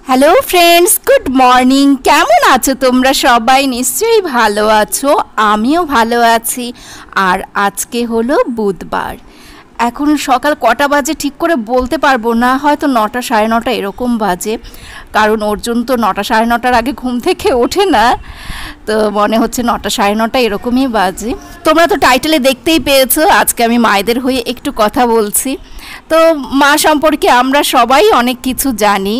Hello friends, good morning. কেমন আছো তোমরা সবাই? নিশ্চয়ই ভালো আছো, আমিও ভালো আছি। আর আজকে হলো বুধবার। এখন সকাল কটা বাজে ঠিক করে বলতে পারবো না, হয়তো 9টা 9:30 এরকম বাজে, কারণ অর্জুন তো 9টা 9:30 আগে ঘুম থেকে ওঠে না, তো মনে হচ্ছে 9টা 9:30 এরকমই বাজে। তোমরা তো টাইটেলে দেখতেই পেয়েছো, আজকে আমি মায়েদের হয়ে একটু কথা বলছি। তো মা সম্পর্কে আমরা সবাই অনেক কিছু জানি,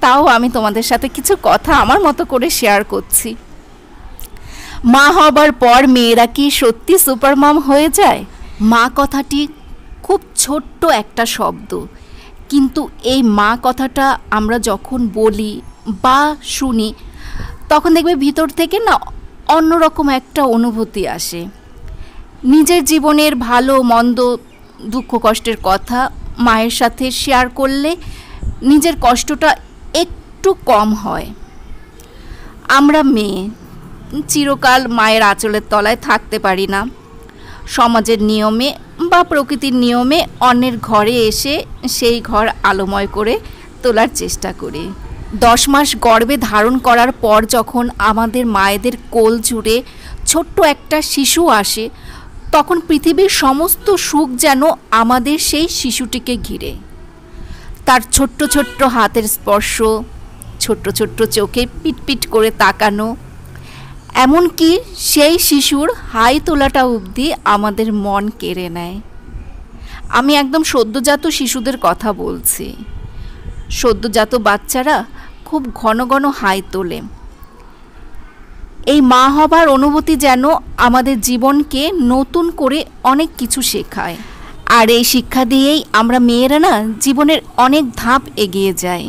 তাও আমি তোমাদের সাথে কিছু কথা আমার মতো করে শেয়ার করছি। মা হবার পর মেয়েরা কি সত্যি সুপার মম হয়ে যায়? মা কথাটি খুব ছোট্ট একটা শব্দ, কিন্তু এই মা কথাটা আমরা যখন বলি বা শুনি তখন দেখবে ভিতর থেকে না অন্যরকম একটা অনুভূতি আসে। নিজের জীবনের ভালো মন্দ দুঃখ কষ্টের কথা মায়ের সাথে শেয়ার করলে নিজের কষ্টটা একটু কম হয়। আমরা মেয়ে চিরকাল মায়ের আঁচলের তলায় থাকতে পারি না। সমাজের নিয়মে বা প্রকৃতির নিয়মে অন্যের ঘরে এসে সেই ঘর আলোময় করে তোলার চেষ্টা করি। 10 মাস গর্ভে ধারণ করার পর যখন আমাদের মায়েদের কোল জুড়ে ছোট্ট একটা শিশু আসে, তখন পৃথিবীর সমস্ত সুখ যেন আমাদের সেই শিশুটিকে ঘিরে। তার ছোট্ট ছোট্ট হাতের স্পর্শ, ছোট্ট ছোট্ট চোখে পিটপিট করে তাকানো, এমনকি সেই শিশুর হাই তোলাটা অবধি আমাদের মন কেড়ে নেয়। আমি একদম সদ্যজাত শিশুদের কথা বলছি। সদ্যজাত বাচ্চারা খুব ঘন ঘন হাই তোলে। এই মা হবার অনুভূতি যেন আমাদের জীবনকে নতুন করে অনেক কিছু শেখায়। আর এই শিক্ষা দিয়েই আমরা মেয়েরা না জীবনের অনেক ধাপ এগিয়ে যাই।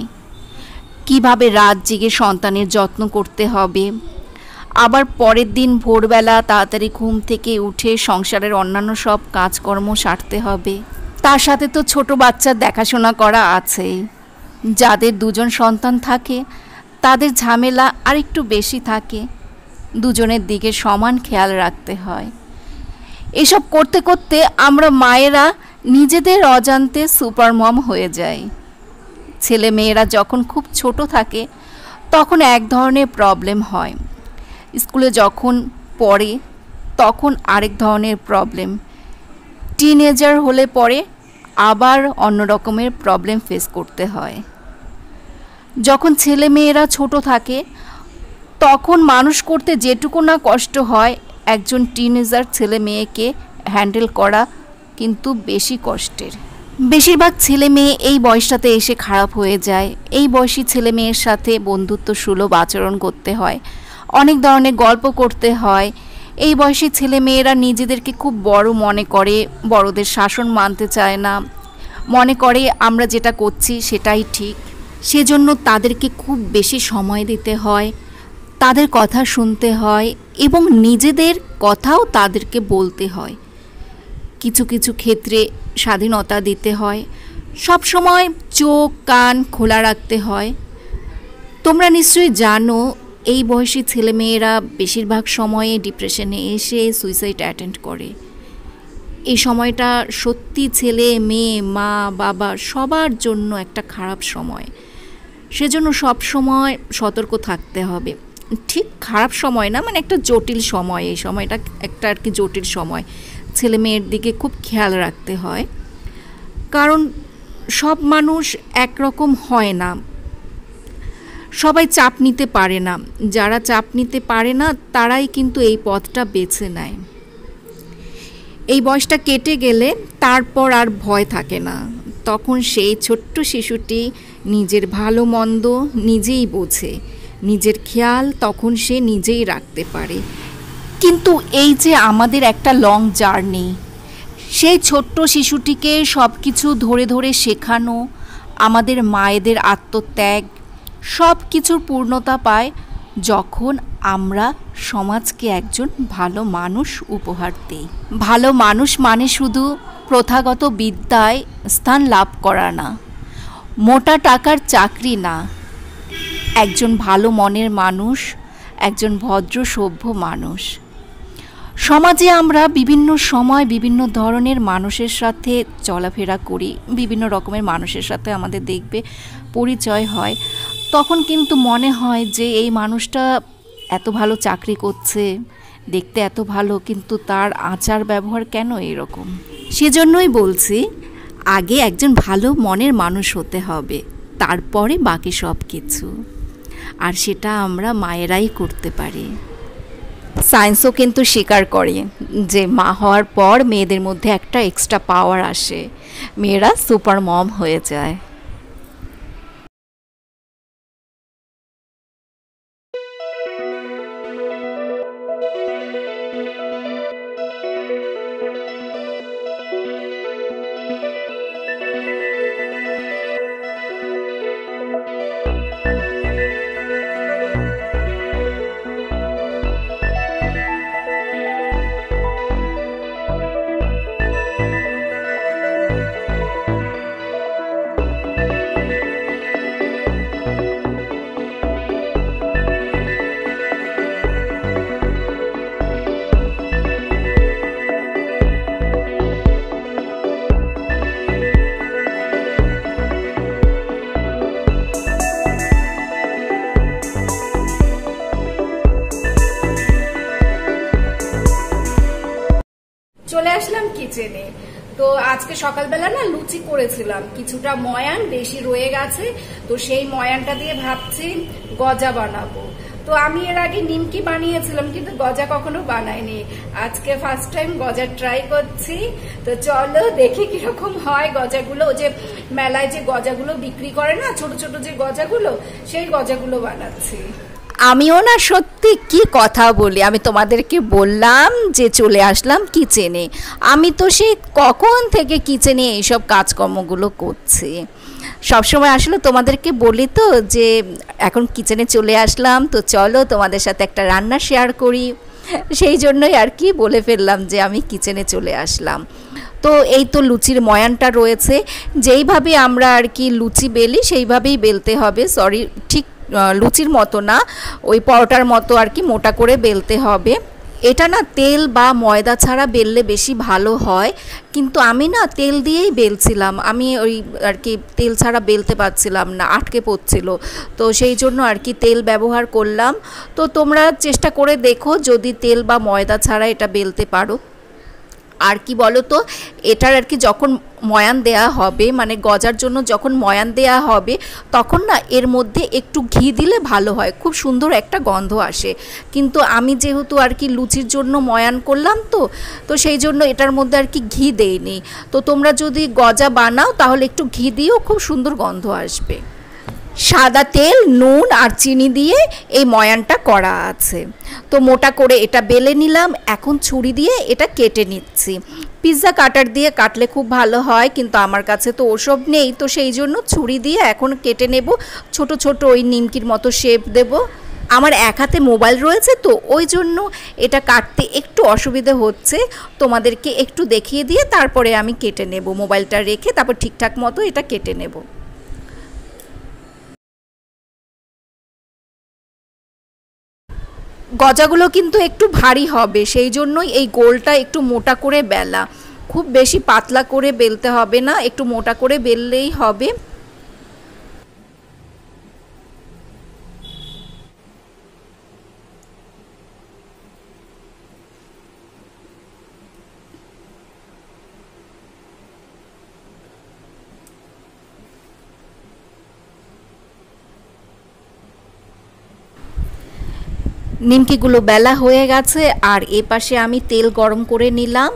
কিভাবে রাত জেগে সন্তানের যত্ন করতে হবে, আবার পরের দিন ভোরবেলা তাড়াতাড়ি ঘুম থেকে উঠে সংসারের অন্যান্য সব কাজকর্ম সারতে হবে। তার সাথে তো ছোট বাচ্চার দেখাশোনা করা আছেই। যাদের 2জন সন্তান থাকে তাদের ঝামেলা আর একটু বেশি থাকে, দুজনের দিকে সমান খেয়াল রাখতে হয়। এসব করতে করতে আমরা মায়েরা নিজেদের অজান্তে সুপার মম হয়ে যাই। ছেলে মেয়েরা যখন খুব ছোট থাকে তখন এক ধরনের প্রবলেম হয়, স্কুলে যখন পড়ে তখন আরেক ধরনের প্রবলেম, টিনেজার হলে পরে আবার অন্য রকমের প্রবলেম ফেস করতে হয়। যখন ছেলে মেয়েরা ছোট থাকে তখন মানুষ করতে যেটুকু না কষ্ট হয়, একজন টিনেজার ছেলে মেয়েকে হ্যান্ডেল করা কিন্তু বেশি কষ্টের। বেশিরভাগ ছেলে মেয়ে এই বয়সটাতে এসে খারাপ হয়ে যায়। এই বয়সী ছেলে মেয়ের সাথে বন্ধুত্ব সুলভ আচরণ করতে হয়, অনেক ধরনের গল্প করতে হয়। এই বয়সী ছেলে মেয়েরা নিজেদেরকে খুব বড় মনে করে, বড়দের শাসন মানতে চায় না, মনে করে আমরা যেটা করছি সেটাই ঠিক। সেজন্য তাদেরকে খুব বেশি সময় দিতে হয়, তাদের কথা শুনতে হয় এবং নিজেদের কথাও তাদেরকে বলতে হয়। কিছু কিছু ক্ষেত্রে স্বাধীনতা দিতে হয়, সব সময় চোখ কান খোলা রাখতে হয়। তোমরা নিশ্চয়ই জানো এই বয়সী ছেলেমেয়েরা বেশিরভাগ সময়ে ডিপ্রেশনে এসে সুইসাইড অ্যাটেম্প্ট করে। এই সময়টা সত্যি ছেলে মেয়ে মা বাবা সবার জন্য একটা খারাপ সময়। সেজন্য সব সময় সতর্ক থাকতে হবে। ঠিক খারাপ সময় না, মানে একটা জটিল সময়। এই সময়টা একটা আর কি জটিল সময়। ছেলে মেয়ের দিকে খুব খেয়াল রাখতে হয়, কারণ সব মানুষ একরকম হয় না, সবাই চাপ নিতে পারে না। যারা চাপ নিতে পারে না তারাই কিন্তু এই পথটা বেছে নেয়। এই বয়সটা কেটে গেলে তারপর আর ভয় থাকে না, তখন সেই ছোট্ট শিশুটি নিজের ভালো মন্দ নিজেই বোঝে, নিজের খেয়াল তখন সে নিজেই রাখতে পারে। কিন্তু এই যে আমাদের একটা লং জার্নি, সেই ছোট্ট শিশুটিকে সব কিছু ধরে ধরে শেখানো, আমাদের মায়েদের আত্মত্যাগ সব কিছুর পূর্ণতা পায় যখন আমরা সমাজকে একজন ভালো মানুষ উপহার দিই। ভালো মানুষ মানে শুধু প্রথাগত বিদ্যায় স্থান লাভ করা না, মোটা টাকার চাকরি না, একজন ভালো মনের মানুষ, একজন ভদ্র সভ্য মানুষ। সমাজে আমরা বিভিন্ন সময় বিভিন্ন ধরনের মানুষের সাথে চলাফেরা করি, বিভিন্ন রকমের মানুষের সাথে আমাদের দেখবে পরিচয় হয়। তখন কিন্তু মনে হয় যে এই মানুষটা এত ভালো চাকরি করছে, দেখতে এত ভালো, কিন্তু তার আচার ব্যবহার কেন এইরকম। সেজন্যই বলছি, আগে একজন ভালো মনের মানুষ হতে হবে, তারপরে বাকি সব কিছু। আর সেটা আমরা মায়েরাই করতে পারি। সায়েন্সও কিন্তু স্বীকার করে যে মা হওয়ার পর মেয়েদের মধ্যে একটা এক্সট্রা পাওয়ার আসে, মেয়েরা সুপার মম হয়ে যায়। চলে আসলাম কিচেনে। তো আজকে সকালবেলা না লুচি করেছিলাম, কিছুটা ময়ান বেশি রয়ে গেছে, তো সেই ময়ানটা দিয়ে ভাবছি গজা বানাবো। তো আমি এর আগে নিমকি বানিয়েছিলাম, কিন্তু গজা কখনো বানাইনি। আজকে ফার্স্ট টাইম গজা ট্রাই করছি। তো চলো দেখি কিরকম হয় গজাগুলো। যে মেলায় যে গজাগুলো বিক্রি করে না, ছোট ছোট যে গজাগুলো, সেই গজাগুলো বানাচ্ছি। আমিও না সত্যি কি কথা বলি, আমি তোমাদেরকে বললাম যে চলে আসলাম কিচেনে। আমি তো সেই কখন থেকে কিচেনে এইসব কাজকর্মগুলো করছি। সবসময় আসলে তোমাদেরকে বলি তো যে এখন কিচেনে চলে আসলাম, তো চলো তোমাদের সাথে একটা রান্না শেয়ার করি। সেই জন্যই আর কি বলে ফেললাম যে আমি কিচেনে চলে আসলাম। তো এই তো লুচির ময়ানটা রয়েছে, যেইভাবে আমরা আর কি লুচি বেলি সেইভাবেই বেলতে হবে। সরি, ঠিক লুচির মতো না, ওই পরোটার মতো আর কি মোটা করে বেলতে হবে। এটা না তেল বা ময়দা ছাড়া বেললে বেশি ভালো হয়, কিন্তু আমি না তেল দিয়েই বেলছিলাম। আমি ওই আর কি তেল ছাড়া বেলতে পারছিলাম না, আটকে পড়ছিল, তো সেই জন্য আর কি তেল ব্যবহার করলাম। তো তোমরা চেষ্টা করে দেখো যদি তেল বা ময়দা ছাড়া এটা বেলতে পারো। আর কি বলো তো, এটার আর কি যখন ময়ান দেয়া হবে, মানে গজার জন্য যখন ময়ান দেয়া হবে, তখন না এর মধ্যে একটু ঘি দিলে ভালো হয়, খুব সুন্দর একটা গন্ধ আসে। কিন্তু আমি যেহেতু আর কি লুচির জন্য ময়ান করলাম, তো সেই জন্য এটার মধ্যে আর কি ঘি দেইনি। তো তোমরা যদি গজা বানাও তাহলে একটু ঘি দিয়েও খুব সুন্দর গন্ধ আসবে। সাদা তেল, নুন আর চিনি দিয়ে এই ময়ানটা করা আছে। তো মোটা করে এটা বেলে নিলাম, এখন ছুরি দিয়ে এটা কেটে নিচ্ছি। পিৎজা কাটার দিয়ে কাটলে খুব ভালো হয়, কিন্তু আমার কাছে তো ওসব নেই, তো সেই জন্য ছুরি দিয়ে এখন কেটে নেব। ছোট ছোট ওই নিমকির মতো শেপ দেব। আমার এক হাতে মোবাইল রয়েছে, তো ওই জন্য এটা কাটতে একটু অসুবিধে হচ্ছে। তোমাদেরকে একটু দেখিয়ে দিয়ে তারপরে আমি কেটে নেব, মোবাইলটা রেখে তারপর ঠিকঠাক মতো এটা কেটে নেব। গজাগুলো কিন্তু একটু ভারী হবে, সেই জন্যই এই গোলটা একটু মোটা করে বেলা, খুব বেশি পাতলা করে বেলতে হবে না, একটু মোটা করে বেললেই হবে। নিমকিগুলো বেলা হয়ে গেছে, আর এ পাশে আমি তেল গরম করে নিলাম।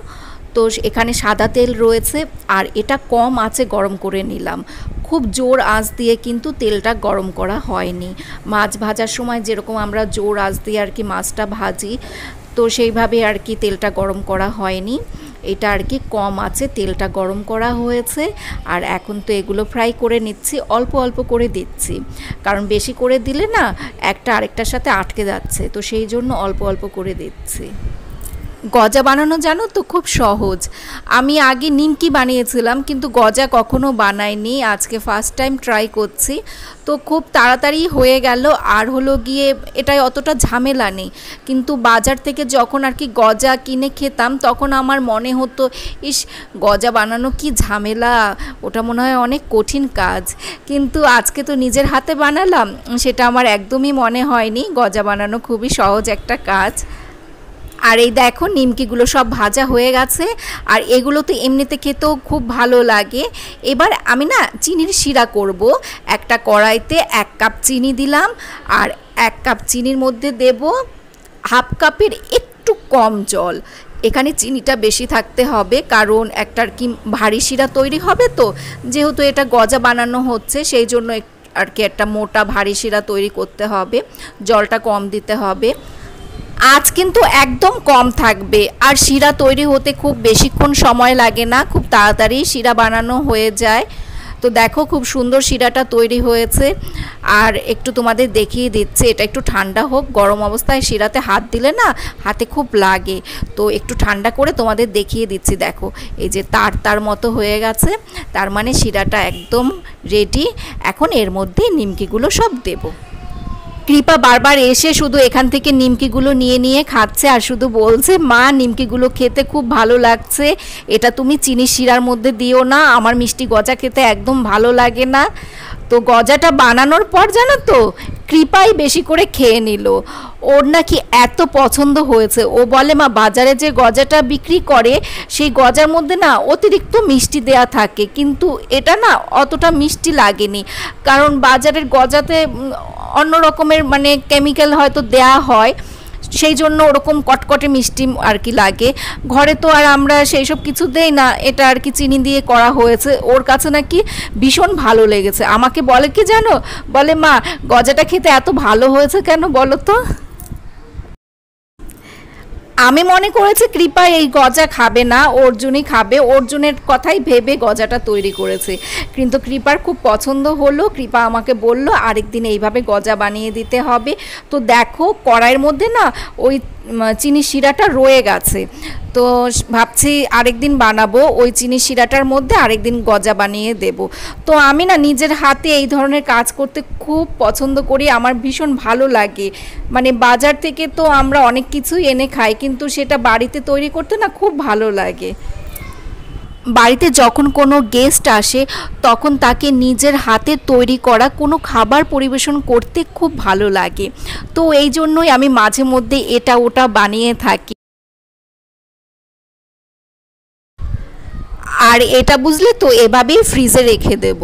তো এখানে সাদা তেল রয়েছে, আর এটা কম আঁচে গরম করে নিলাম। খুব জোর আঁচ দিয়ে কিন্তু তেলটা গরম করা হয়নি। মাছ ভাজার সময় যেরকম আমরা জোর আঁচ দিয়ে আর কি মাছটা ভাজি, তো সেইভাবে আর কি তেলটা গরম করা হয়নি। এটা আর কি কম আছে তেলটা গরম করা হয়েছে। আর এখন তো এগুলো ফ্রাই করে নিচ্ছি, অল্প অল্প করে দিচ্ছি, কারণ বেশি করে দিলে না একটা আরেকটার সাথে আটকে যাচ্ছে, তো সেই জন্য অল্প অল্প করে দিচ্ছি। গজা বানানো জানো তো খুব সহজ। আমি আগে নিমকি বানিয়েছিলাম কিন্তু গজা কখনো বানাইনি, আজকে ফার্স্ট টাইম ট্রাই করছি। তো খুব তাড়াতাড়ি হয়ে গেল, আর হলো গিয়ে এটাই অতটা ঝামেলা নেই। কিন্তু বাজার থেকে যখন আর কি গজা কিনে খেতাম তখন আমার মনে হতো ইস গজা বানানো কি ঝামেলা, ওটা মনে হয় অনেক কঠিন কাজ। কিন্তু আজকে তো নিজের হাতে বানালাম, সেটা আমার একদমই মনে হয়নি। গজা বানানো খুবই সহজ একটা কাজ। আর এই দেখো নিমকিগুলো সব ভাজা হয়ে গেছে, আর এগুলো তো এমনিতে খেতেও খুব ভালো লাগে। এবার আমি না চিনির শিরা করব। একটা কড়াইতে 1 কাপ চিনি দিলাম, আর 1 কাপ চিনির মধ্যে দেব হাফ কাপের একটু কম জল। এখানে চিনিটা বেশি থাকতে হবে, কারণ একটা আর কি ভারী শিরা তৈরি হবে, তো যেহেতু এটা গজা বানানো হচ্ছে সেই জন্য আর কি একটা মোটা ভারী শিরা তৈরি করতে হবে, জলটা কম দিতে হবে। আঁচ কিন্তু একদম কম থাকবে, আর শিরা তৈরি হতে খুব বেশিক্ষণ সময় লাগে না, খুব তাড়াতাড়ি শিরা বানানো হয়ে যায়। তো দেখো খুব সুন্দর শিরাটা তৈরি হয়েছে। আর একটু তোমাদের দেখিয়ে দিচ্ছে, এটা একটু ঠান্ডা হোক, গরম অবস্থায় শিরাতে হাত দিলে না হাতে খুব লাগে, তো একটু ঠান্ডা করে তোমাদের দেখিয়ে দিচ্ছি। দেখো এই যে তার তার মতো হয়ে গেছে, তার মানে শিরাটা একদম রেডি। এখন এর মধ্যে নিমকিগুলো সব দেবো। কৃপা বারবার এসে শুধু এখান থেকে নিমকিগুলো নিয়ে নিয়ে খাচ্ছে, আর শুধু বলছে মা নিমকিগুলো খেতে খুব ভালো লাগছে, এটা তুমি চিনি শিরার মধ্যে দিও না, আমার মিষ্টি গজা খেতে একদম ভালো লাগে না। তো গজাটা বানানোর পর জানো তো কৃপাই বেশি করে খেয়ে নিল, ওর নাকি এত পছন্দ হয়েছে। ও বলে মা বাজারে যে গজাটা বিক্রি করে সেই গজার মধ্যে না অতিরিক্ত মিষ্টি দেয়া থাকে, কিন্তু এটা না অতটা মিষ্টি লাগেনি, কারণ বাজারের গজাতে অন্য রকমের মানে কেমিক্যাল হয়তো দেয়া হয়, সেই জন্য ওরকম কটকটে মিষ্টি আর কি লাগে। ঘরে তো আর আমরা সেই সব কিছু দেই না, এটা আর কি চিনি দিয়ে করা হয়েছে। ওর কাছে নাকি ভীষণ ভালো লেগেছে, আমাকে বলে কি জানো, বলে মা গজাটা খেতে এত ভালো হয়েছে কেন বলো তো। আমি মনে করেছি কৃপা এই গজা খাবে না, অর্জুনই খাবে, অর্জুনের কথাই ভেবে গজাটা তৈরি করেছে, কিন্তু কৃপার খুব পছন্দ হলো। কৃপা আমাকে বলল আরেকদিন এইভাবে গজা বানিয়ে দিতে হবে। তো দেখো কড়াইয়ের মধ্যে না ওই চিনি শিরাটা রয়ে গেছে, তো ভাবছি আরেকদিন বানাবো ওই চিনি শিরাটার মধ্যে আরেকদিন গজা বানিয়ে দেব। তো আমি না নিজের হাতে এই ধরনের কাজ করতে খুব পছন্দ করি, আমার ভীষণ ভালো লাগে। মানে বাজার থেকে তো আমরা অনেক কিছুই এনে খাই, কিন্তু সেটা বাড়িতে তৈরি করতে না খুব ভালো লাগে। বাড়িতে যখন কোনো গেস্ট আসে তখন তাকে নিজের হাতে তৈরি করা কোনো খাবার পরিবেশন করতে খুব ভালো লাগে, তো এই জন্যই আমি মাঝে মধ্যে এটা ওটা বানিয়ে থাকি। আর এটা বুঝলে তো এভাবেই ফ্রিজে রেখে দেব।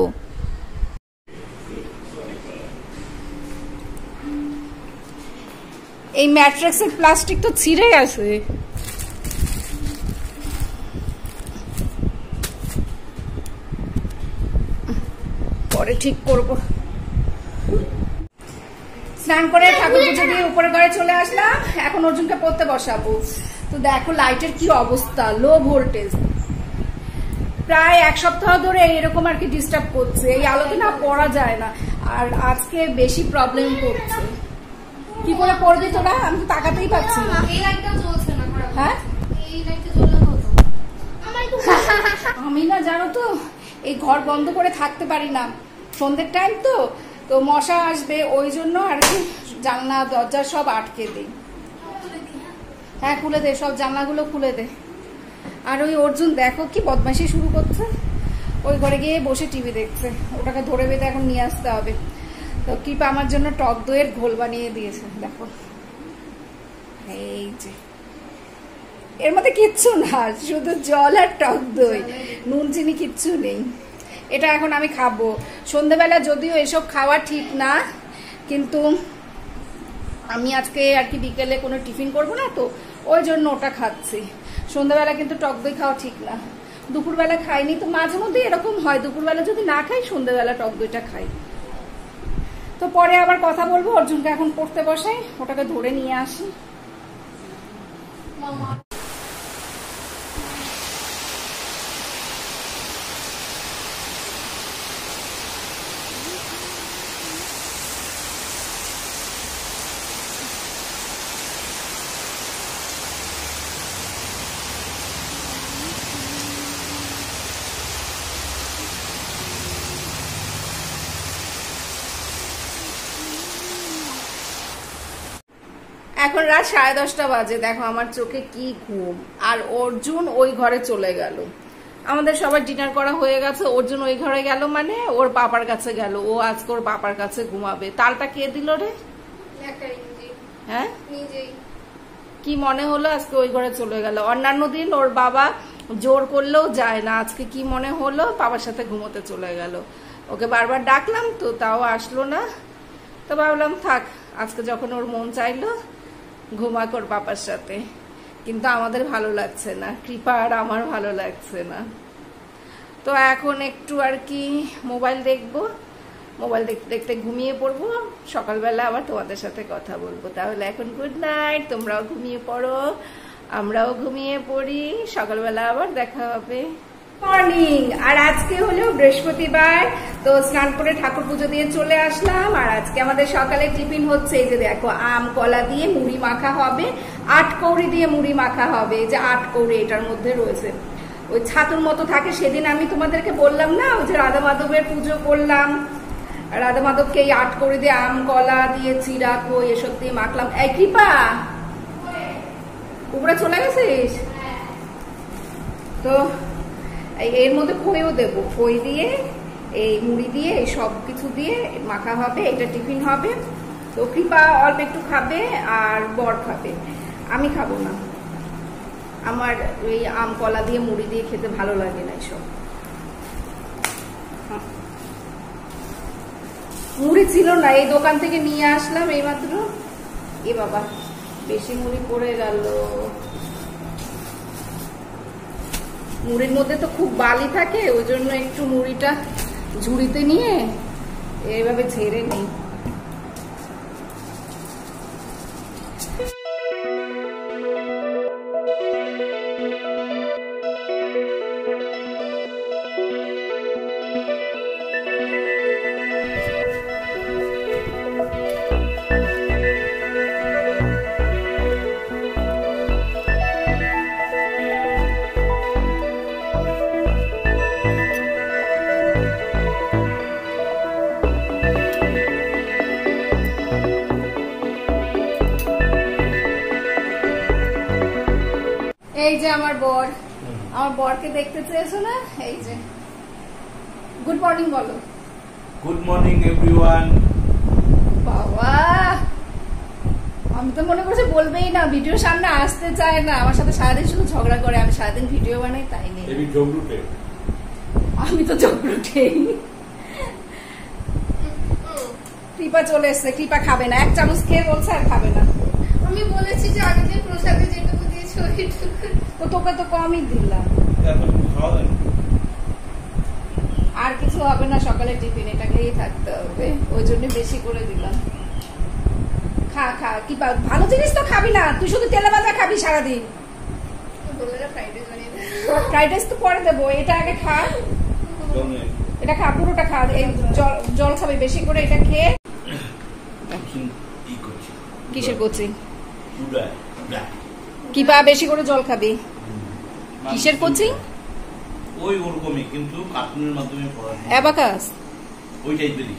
এই ম্যাট্রিক্সের প্লাস্টিক তো ছিঁড়ে গেছে, পরে ঠিক করব। স্নান করে ঠাকুর পুজো দিয়ে উপরে ঘরে চলে আসলাম, এখন অর্জুনকে পড়তে বসাবো। তো দেখো লাইটের কি অবস্থা, লো ভোল্টেজ, প্রায় 1 সপ্তাহ ধরে এরকম আর কি ডিস্টার্ব করছে, এই আলোতে না পড়া যায় না, আর আজকে বেশি প্রবলেম করছে। কি করে পড়বি তোরা, আমি তো তাকাতেই পাচ্ছি না। হ্যাঁ আমি না জানো তো এই ঘর বন্ধ করে থাকতে পারি না, সন্ধ্যের টাইম তো তো মশা আসবে, ওই জন্য আর কি জানলা দরজা সব আটকে দিই। হ্যাঁ খুলে দে, সব জানলাগুলো খুলে দে। আর ওই অর্জুন দেখো কি বদমাইশি শুরু করছে, ওই ঘরে গিয়ে বসে টিভি দেখছে, ওটাকে ধরে বেঁধে এখন নিয়ে আসতে হবে। তো কৃপা আমার জন্য টক দইয়ের ঘোল বানিয়ে দিয়েছে, দেখো এই যে এর মধ্যে কিচ্ছু না, শুধু জল আর টক দই, নুন চিনি কিচ্ছু নেই। এটা এখন আমি খাবো সন্ধ্যেবেলা, যদিও এসব খাওয়া ঠিক না, কিন্তু আমি আজকে আর কি বিকেলে কোনো টিফিন করবো না, তো ওই জন্য ওটা খাচ্ছি। সন্ধ্যাবেলা কিন্তু টক দই খাওয়া ঠিক না, দুপুরবেলা খাইনি, তো মাঝে মধ্যে এরকম হয় দুপুরবেলা যদি না খাই সন্ধ্যাবেলা টক দইটা খাই। তো পরে আবার কথা বলবো, অর্জুনকে এখন পড়তে বসাই, ওটাকে ধরে নিয়ে আসি। এখন রাত 10:30 বাজে। দেখো আমার চোখে কি ঘুম। আর অর্জুন ওই ঘরে চলে গেল। আমাদের সবার ডিনার করা হয়ে গেছে, অর্জুন ওই ঘরে গেল মানে ওর বাবার কাছে গেল। ও আজকে ওর বাবার কাছে ঘুমাবে। তালটা কে দিল রে? হ্যাঁ, কি মনে হলো আজকে ওই ঘরে চলে গেল? অন্যান্য দিন ওর বাবা জোর করলেও যায় না, আজকে কি মনে হলো বাবার সাথে ঘুমোতে চলে গেল। ওকে বারবার ডাকলাম তো তাও আসলো না, তো ভাবলাম থাক আজকে যখন ওর মন চাইলো ঘুমাক ওর বাবার সাথে। কিন্তু আমাদের ভালো লাগছে না, কৃপা আর আমার ভালো লাগছে না। তো এখন একটু আর কি মোবাইল দেখবো, মোবাইল দেখতে দেখতে ঘুমিয়ে পড়বো। সকালবেলা আবার তোমাদের সাথে কথা বলবো। তাহলে এখন গুড নাইট, তোমরাও ঘুমিয়ে পড়ো, আমরাও ঘুমিয়ে পড়ি, সকালবেলা আবার দেখা হবে। মর্নিং। আর আজকে হলো বৃহস্পতিবার, তো স্নান করে ঠাকুর পুজো দিয়ে চলে আসলাম। আর আজকে আমাদের সকালে টিফিন হচ্ছে এই যে দেখো আম কলা দিয়ে মুড়ি মাখা হবে, 8 কৌড়ি দিয়ে মুড়ি মাখা হবে। এই যে 8 কৌড়ি এটার মধ্যে রয়েছে, ওই ছাতুর মতো থাকে। সেদিন আমি তোমাদেরকে বললাম না ওই যে রাধা মাধবের পুজো করলাম, রাধা মাধবকে এই 8 কৌড়ি দিয়ে আম কলা দিয়ে চিরা কই এসব দিয়ে মাখলাম। এই কৃপা উপরে চলে গেছিস? তো এর মধ্যে খইও দেবো, খই দিয়ে এই মুড়ি দিয়ে এই সব কিছু দিয়ে মাখা হবে, এটা টিফিন হবে। তো কৃপা অল্প একটু খাবে আর বর খাবে, আমি খাবো না। আমার ওই আম কলা দিয়ে মুড়ি দিয়ে খেতে ভালো লাগে না এসব। মুড়ি ছিল না, এই দোকান থেকে নিয়ে আসলাম এইমাত্র। এ বাবা বেশি মুড়ি পড়ে গেল। মুড়ির মধ্যে তো খুব বালি থাকে, ওই জন্য একটু মুড়িটা ঝুড়িতে নিয়ে এইভাবে ঝেড়ে নেই। এই যে আমার বর, আমার বরকে দেখতে চেয়েছো না? এই যে গুড মর্নিং বলো। Good morning everyone. বাবা আমি তো মনে করছি বলবেই না, ভিডিও সামনে আসতে চায় না, আমার সাথে সারাদিন শুধু ঝগড়া করে। আমি সারাদিন ভিডিও বানাই তাই নেই, আমি তো ঝগড়ুটেই। কৃপা চলে এসছে, কৃপা খাবে না, 1 চামচ খেয়ে বলছে আর খাবে না। আমি বলেছি যে আগের দিন প্রসাদে যেটুকু দিয়েছি তো তোকে তো কমই দিলাম, আর কিছু হবে না সকালে টিফিন, এটা খেয়েই থাকতে হবে, ওই জন্য বেশি করে দিলাম। খা খা, কি ভালো জিনিস তো খাবি না, তুই শুধু তেলে ভাজা খাবি সারাদিন। ফ্রাইড রাইস তো পরে দেবো, এটা আগে খা, এটা খা, পুরোটা খা। এই জল খাবে বেশি করে, এটা খেয়ে। কিসের কোচিং? কি পা বেশি করে জল খাবি? কিসের কোচিং? ওই ওরকমই কিন্তু কার্টুনের মাধ্যমে পড়ানো, অ্যাবাকাস ওই টাইপেরই।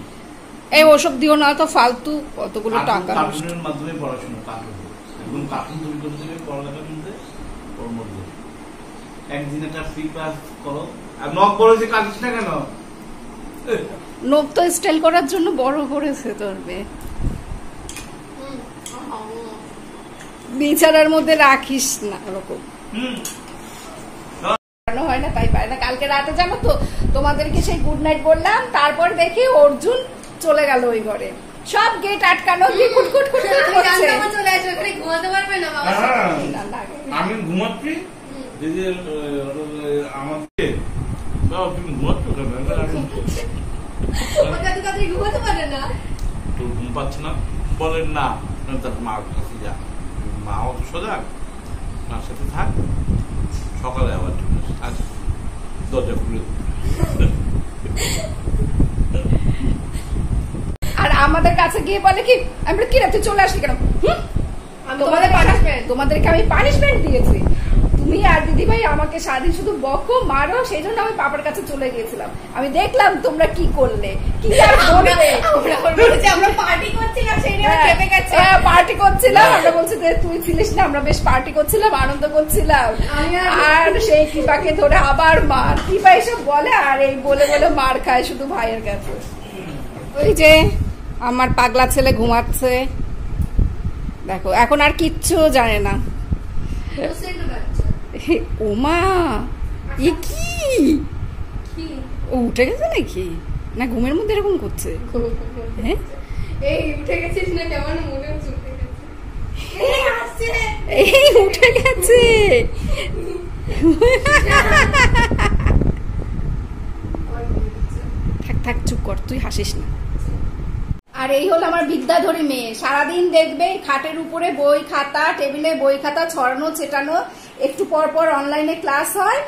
এই ওসব দিও না তো, ফালতু কতগুলো টাকা। কার্টুনের মাধ্যমে পড়াশোনা, কার্টুন একদম কার্টুন তৈরি করতে হবে পড়ালেখার মধ্যে। ওর মধ্যে একদিন একটা ফ্রি ক্লাস করো। আর নক করেছে কাটিস না কেন? নখ তো স্টাইল করার জন্য বড় করেছে তোর মেয়ে, বিছানার মধ্যে রাখিস না ওরকম। হয় না তাই পারে না। কালকে রাতে জানো তো তোমাদেরকে সেই গুড নাইট বললাম, তারপর দেখি অর্জুন চলে গেল ওই ঘরে, সব গেট আটকানো, ঘুমাতে পারবে না বাবা। আমি ঘুমাচ্ছি, আমাকে তুমি ঘুমাচ্ছ ঘুমাতে পারে না, তোর ঘুম পাচ্ছে না? বলেন না, তার মার কাছে যা, মা অত সজাগ, মার সাথে থাক, সকালে আবার আচ্ছা দরজা খুলে। আর আমাদের কাছে গিয়ে বলে কি, আমরা কি রাতে চলে আসলি কেন? তোমাদেরকে আমি পানিশমেন্ট দিয়েছি, তুমি আর দিদি ভাই আমাকে সারাদিন শুধু বকো মারো, সেই জন্য আমি পাপার কাছে চলে গিয়েছিলাম। আমি দেখলাম তোমরা কি করলে, কি আর করবে। আমরা পার্টি করছিলাম, সেই নিয়ে চেপে গেছে। পার্টি করছিলাম, আমরা বলছি যে তুই ছিলিস না, আমরা বেশ পার্টি করছিলাম, আনন্দ করছিলাম। আর সেই কৃপাকে ধরে আবার মার, কৃপা এসব বলে আর এই বলে বলে মার খায় শুধু ভাইয়ের কাছে। ওই যে আমার পাগলা ছেলে ঘুমাচ্ছে, দেখো এখন আর কিচ্ছু জানে না। ওমা এ কি, ও উঠে গেছে নাকি, না ঘুমের মধ্যে এরকম করছে? এই উঠে গেছিস না, কেমন মনে হচ্ছে এই উঠে গেছে। থাক থাক চুপ কর, তুই হাসিস না। আর এই হলো আমার বিদ্যাধরী মেয়ে, সারাদিন দেখবে খাটের উপরে বই খাতা, টেবিলে বই খাতা ছড়ানো ছেটানো, একটু পর পর অনলাইনে ক্লাস হয়,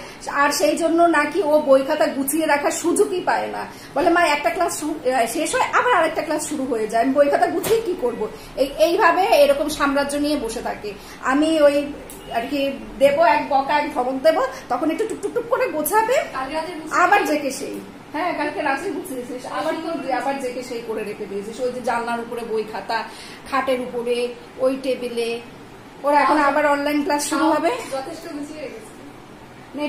আর সেই জন্য নাকি ও বই খাতা গুছিয়ে রাখার সুযোগই পায় না। বলে মা একটা ক্লাস শেষ হয় আবার আরেকটা ক্লাস শুরু হয়ে যায়, আমি বই খাতা গুছিয়ে কি করব। এইভাবে এরকম সাম্রাজ্য নিয়ে বসে থাকে। আমি ওই আর কি দেবো এক বকা, এক ধমক দেবো, তখন একটু টুকটুক করে গোছাবে, আবার জেকে সেই। হ্যাঁ কালকে রাত্রে গুছিয়েছিস, আবার জেকে সেই করে রেখে দিয়েছিস। ওই যে জানলার উপরে বই খাতা, খাটের উপরে, ওই টেবিলে। ওরা এখন আবার অনলাইন ক্লাস শুরু হবে। যথেষ্ট গুছিয়ে রেখেছি।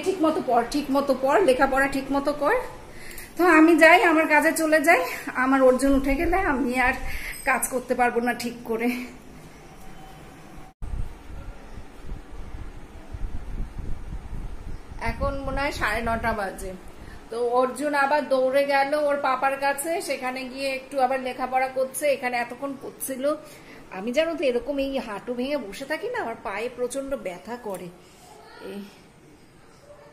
ঠিক মতো পড়, ঠিক মতো পড়, লেখাপড়া ঠিক মতো কর। তো আমি যাই, আমার কাজে চলে যাই। আমার অর্জুন উঠে গেলে আমি আর কাজ করতে পারবো না ঠিক করে। এখন মনে হয় 9:30 বাজে। তো অর্জুন আবার দৌড়ে গেল ওর পাপার কাছে, সেখানে গিয়ে একটু আবার লেখাপড়া করছে। এখানে এতক্ষণ করছিল। আমি জানো তো এরকম এই হাঁটু ভেঙে বসে থাকি না, আমার পায়ে প্রচন্ড ব্যথা করে। এই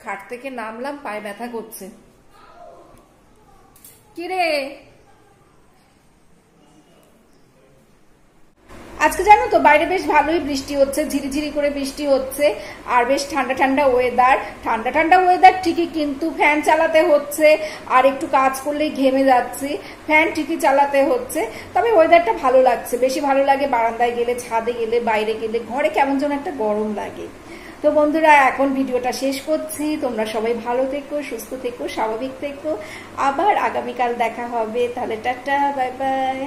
খাট থেকে নামলাম, পায়ে ব্যথা করছে। কিরে আজকে জানো তো বাইরে বেশ ভালোই বৃষ্টি হচ্ছে, ঝিরিঝিরি করে বৃষ্টি হচ্ছে, আর বেশ ঠান্ডা ঠান্ডা ওয়েদার। ঠান্ডা ঠান্ডা ওয়েদার ঠিকই, কিন্তু ফ্যান চালাতে হচ্ছে, আর একটু কাজ করলেই ঘেমে যাচ্ছি। ফ্যান ঠিকই চালাতে হচ্ছে, তবে ওয়েদারটা ভালো লাগছে। বেশি ভালো লাগে বারান্দায় গেলে, ছাদে গেলে, বাইরে গেলে। ঘরে কেমন যেন একটা গরম লাগে। তো বন্ধুরা এখন ভিডিওটা শেষ করছি। তোমরা সবাই ভালো থেকো, সুস্থ থেকো, স্বাভাবিক থেকো। আবার আগামীকাল দেখা হবে। তাহলে টাটা, বাই বাই।